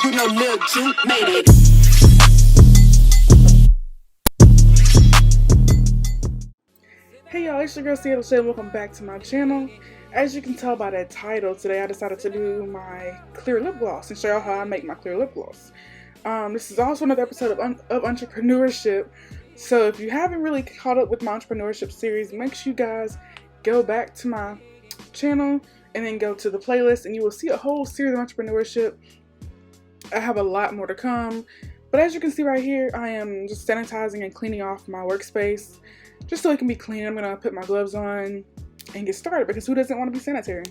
You know Lil Juke made it. Hey y'all, it's your girl Lashay. Welcome back to my channel. As you can tell by that title, today I decided to do my clear lip gloss and show y'all how I make my clear lip gloss. This is also another episode of entrepreneurship. So if you haven't really caught up with my entrepreneurship series, make sure you guys go back to my channel and then go to the playlist and you will see a whole series of entrepreneurship. I have a lot more to come. But as you can see right here, I am just sanitizing and cleaning off my workspace. Just so it can be clean, I'm gonna put my gloves on and get started because who doesn't want to be sanitary?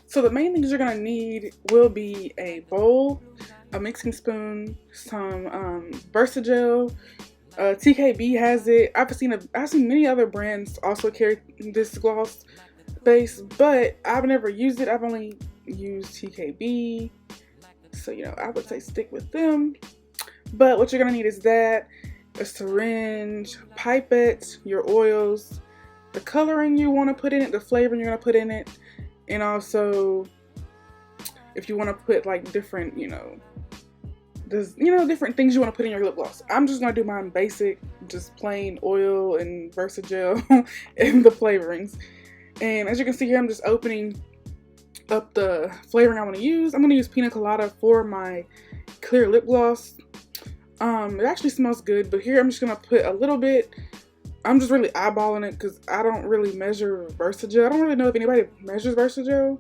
So the main things you're gonna need will be a bowl, a mixing spoon, some Versagel. TKB has it. I've seen many other brands also carry this gloss base, but I've never used it. I've only used TKB, so I would say stick with them. But what you're gonna need is that, a syringe, pipette, your oils, the coloring you want to put in it, the flavoring you're gonna put in it. And also, if you want to put like different, different things you want to put in your lip gloss. I'm just going to do mine basic, just plain oil and Versagel and the flavorings. And as you can see here, I'm just opening up the flavoring I want to use. I'm going to use Pina Colada for my clear lip gloss. It actually smells good, but here I'm just going to put a little bit. I'm just really eyeballing it because I don't really measure Versagel. I don't really know if anybody measures Versagel.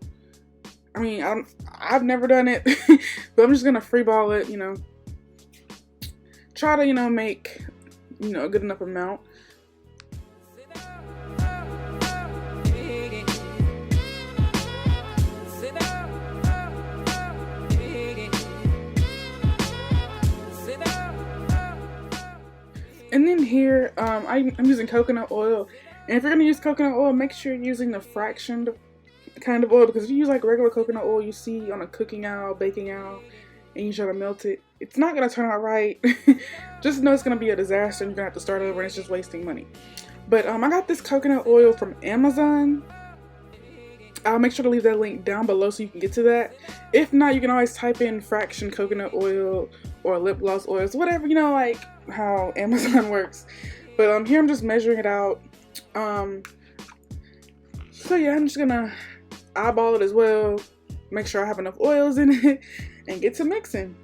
I mean, I've never done it, but I'm just gonna freeball it. Try to make a good enough amount. And then here, I'm using coconut oil. And if you're going to use coconut oil, make sure you're using the fractioned kind of oil. Because if you use like regular coconut oil you see on a cooking owl, baking owl, and you try to melt it, it's not going to turn out right. Just know it's going to be a disaster and you're going to have to start over and it's just wasting money. But I got this coconut oil from Amazon. I'll make sure to leave that link down below so you can get to that. If not, you can always type in fraction coconut oil or lip gloss oils, whatever, like how Amazon works. But here I'm just measuring it out. So yeah, I'm just gonna eyeball it as well, make sure I have enough oils in it, and get to mixing.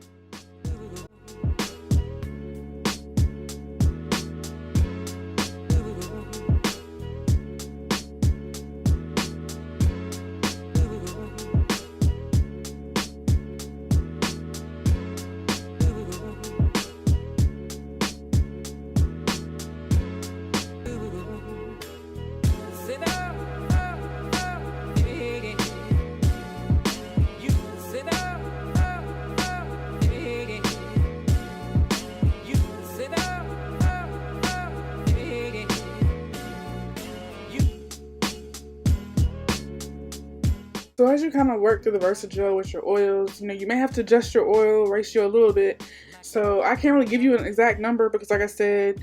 So as you kind of work through the Versagel with your oils, you may have to adjust your oil ratio a little bit. So I can't really give you an exact number because like I said,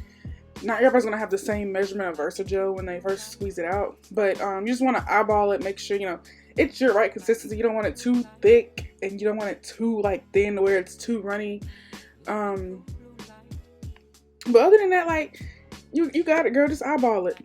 not everybody's going to have the same measurement of Versagel when they first squeeze it out. But you just want to eyeball it, make sure, it's your right consistency. You don't want it too thick and you don't want it too thin to where it's too runny. But other than that, you got it, girl, just eyeball it.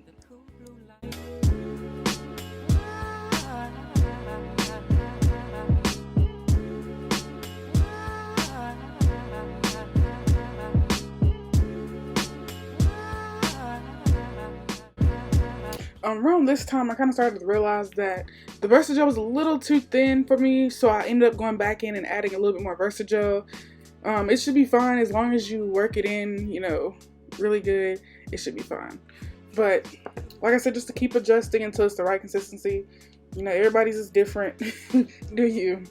Around this time, I kind of started to realize that the Versagel was a little too thin for me, so I ended up going back in and adding a little bit more Versagel. It should be fine as long as you work it in, really good. It should be fine. But like I said, just to keep adjusting until it's the right consistency. You know, everybody's is different. Do you?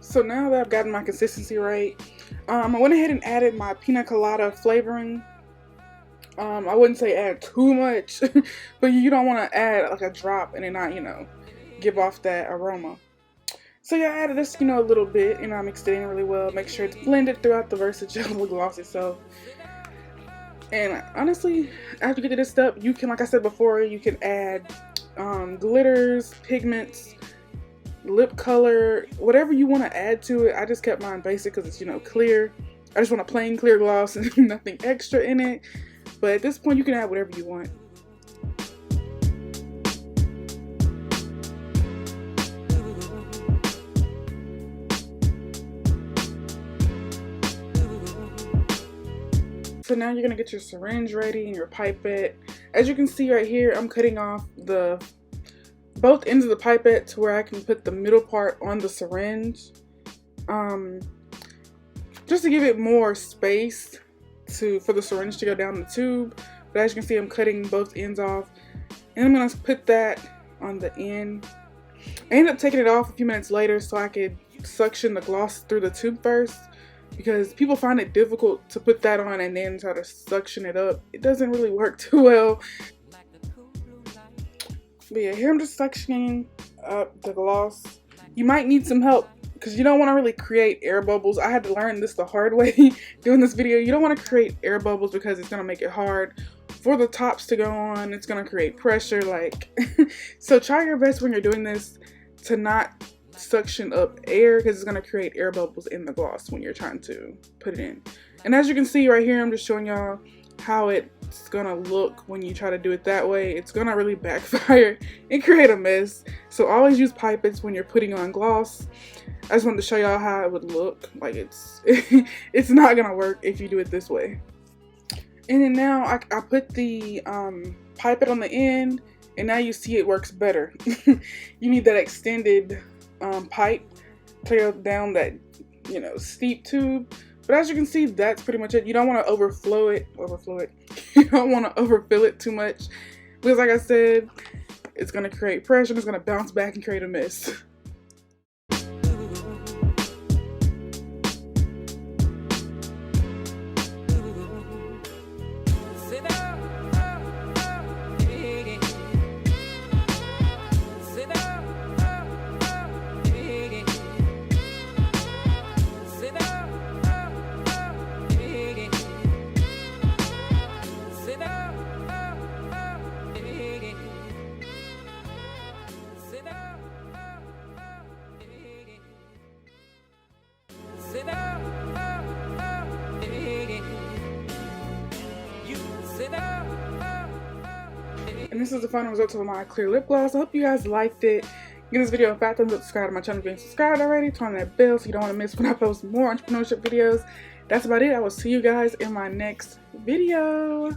So now that I've gotten my consistency right, I went ahead and added my pina colada flavoring. I wouldn't say add too much, but you don't want to add like a drop and then not, you know, give off that aroma. So yeah, I added this, you know, a little bit, and I mixed it in really well. Make sure it's blended throughout the versatile gloss itself. And honestly, after you get to this step, you can, like I said before, you can add glitters, pigments, lip color, whatever you want to add to it. I just kept mine basic because it's, you know, clear. I just want a plain clear gloss and nothing extra in it. But at this point, you can add whatever you want. So now you're gonna get your syringe ready and your pipette. As you can see right here, I'm cutting off both ends of the pipette to where I can put the middle part on the syringe, just to give it more space for the syringe to go down the tube. But as you can see, I'm cutting both ends off, and I'm gonna put that on the end. I ended up taking it off a few minutes later so I could suction the gloss through the tube first, because people find it difficult to put that on and then try to suction it up. It doesn't really work too well. But yeah, here I'm just suctioning up the gloss. You might need some help because you don't want to really create air bubbles. I had to learn this the hard way doing this video. You don't want to create air bubbles because it's going to make it hard for the tops to go on. It's going to create pressure, like so try your best when you're doing this to not suction up air, because it's going to create air bubbles in the gloss when you're trying to put it in. And as you can see right here, I'm just showing y'all how it's gonna look when you try to do it that way. It's gonna really backfire and create a mess. So always use pipettes when you're putting on gloss. I just wanted to show y'all how it would look. Like it's not gonna work if you do it this way. And then now I put the pipette on the end, and now you see it works better. You need that extended pipe to go down that, you know, steep tube. But as you can see, that's pretty much it. You don't want to overflow it. You don't want to overfill it too much, because like I said, it's going to create pressure. It's going to bounce back and create a mess. And this is the final result of my clear lip gloss. I hope you guys liked it. Give this video a fat thumbs up, subscribe to my channel if you ain't subscribed already. Turn on that bell so you don't want to miss when I post more entrepreneurship videos. That's about it. I will see you guys in my next video.